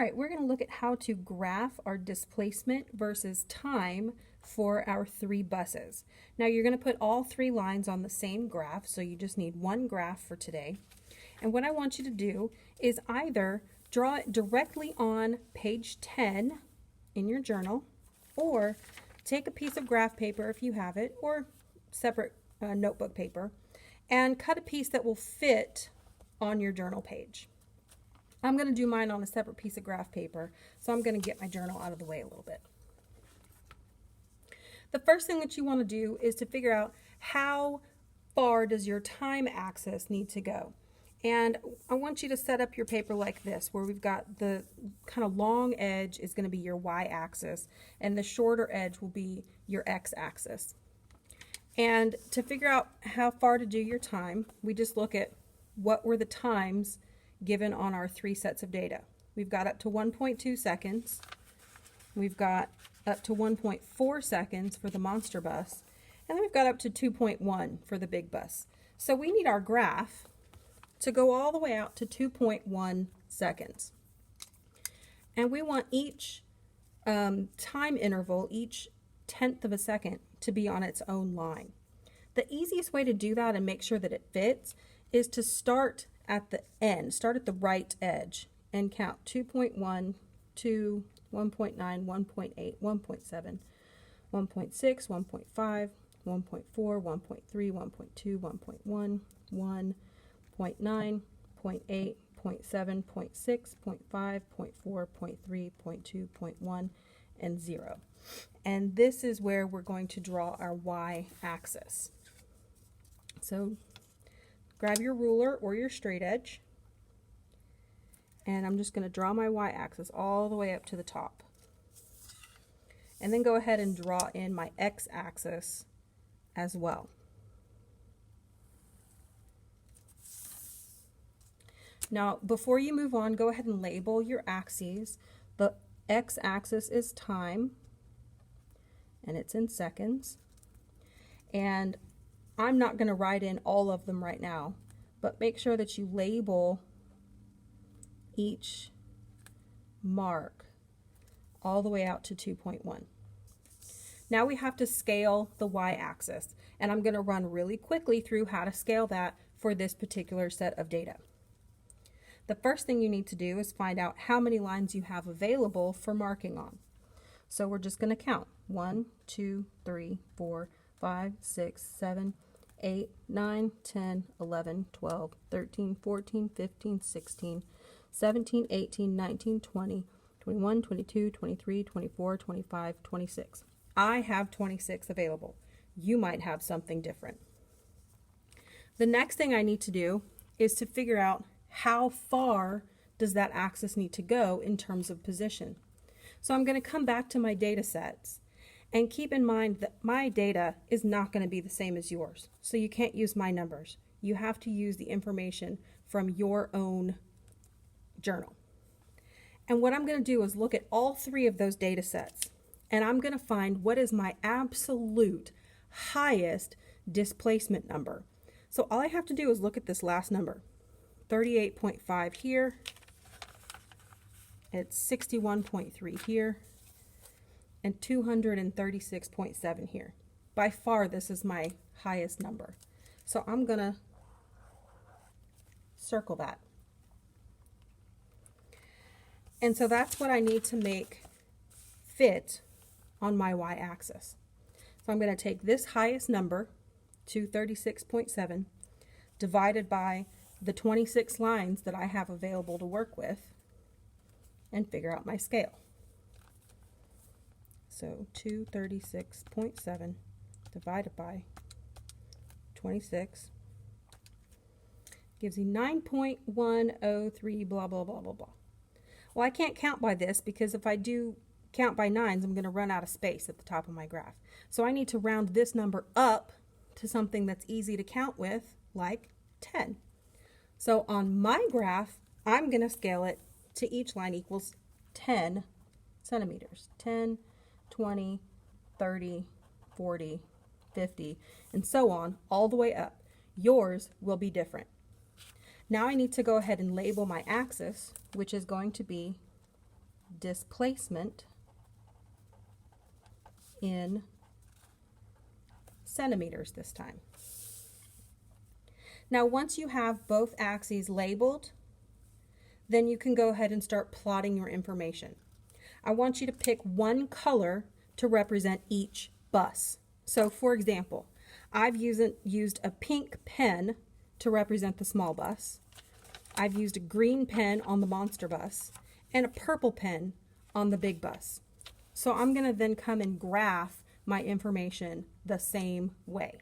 right, we're going to look at how to graph our displacement versus time for our 3 buses. Now you're going to put all 3 lines on the same graph, so you just need one graph for today. And what I want you to do is either draw it directly on page 10 in your journal, or take a piece of graph paper if you have it, or separate notebook paper, and cut a piece that will fit on your journal page. I'm going to do mine on a separate piece of graph paper, so I'm going to get my journal out of the way a little bit. The first thing that you want to do is to figure out how far does your time axis need to go. And I want you to set up your paper like this, where we've got the kind of long edge is going to be your y-axis, and the shorter edge will be your x-axis. And to figure out how far to do your time, we just look at what were the times given on our 3 sets of data. We've got up to 1.2 seconds. We've got up to 1.4 seconds for the monster bus. And then we've got up to 2.1 for the big bus. So we need our graph to go all the way out to 2.1 seconds. And we want each time interval, each 1/10 of a second, to be on its own line. The easiest way to do that and make sure that it fits is to start at the end, start at the right edge, and count 2.1, 2, 1.9, 1.8, 1.7, 1.6, 1.5, 1.4, 1.3, 1.2, 1.1, 1, 0.9, 0.8, 0.7, 0.6, 0.5, 0.4, 0.3, 0.2, 0.1, and 0. And this is where we're going to draw our y-axis. So grab your ruler or your straight edge, and I'm just going to draw my y-axis all the way up to the top. And then go ahead and draw in my x-axis as well. Now, before you move on, go ahead and label your axes. The x-axis is time, and it's in seconds. And I'm not going to write in all of them right now, but make sure that you label each mark all the way out to 2.1. Now we have to scale the y-axis, and I'm going to run really quickly through how to scale that for this particular set of data. The first thing you need to do is find out how many lines you have available for marking on. So we're just going to count 1, 2, 3, 4, 5, 6, 7, 8, 9, 10, 11, 12, 13, 14, 15, 16, 17, 18, 19, 20, 21, 22, 23, 24, 25, 26. I have 26 available. You might have something different. The next thing I need to do is to figure out how far does that axis need to go in terms of position. So I'm going to come back to my data sets. And keep in mind that my data is not going to be the same as yours. So you can't use my numbers. You have to use the information from your own journal. And what I'm going to do is look at all 3 of those data sets. And I'm going to find what is my absolute highest displacement number. So all I have to do is look at this last number. 38.5 here. It's 61.3 here. And 236.7 here. By far, this is my highest number. So I'm going to circle that. And so that's what I need to make fit on my y-axis. So I'm going to take this highest number, 236.7, divided by the 26 lines that I have available to work with, and figure out my scale. So 236.7 divided by 26 gives you 9.103 blah, blah, blah, blah, blah. Well, I can't count by this because if I do count by 9s, I'm going to run out of space at the top of my graph. So I need to round this number up to something that's easy to count with, like 10. So on my graph, I'm going to scale it to each line equals 10 centimeters. 10, 20, 30, 40, 50, and so on, all the way up. Yours will be different. Now I need to go ahead and label my axis, which is going to be displacement in centimeters this time. Now once you have both axes labeled, then you can go ahead and start plotting your information. I want you to pick one color to represent each bus. So for example, I've used a pink pen to represent the small bus. I've used a green pen on the monster bus and a purple pen on the big bus. So I'm going to then come and graph my information the same way.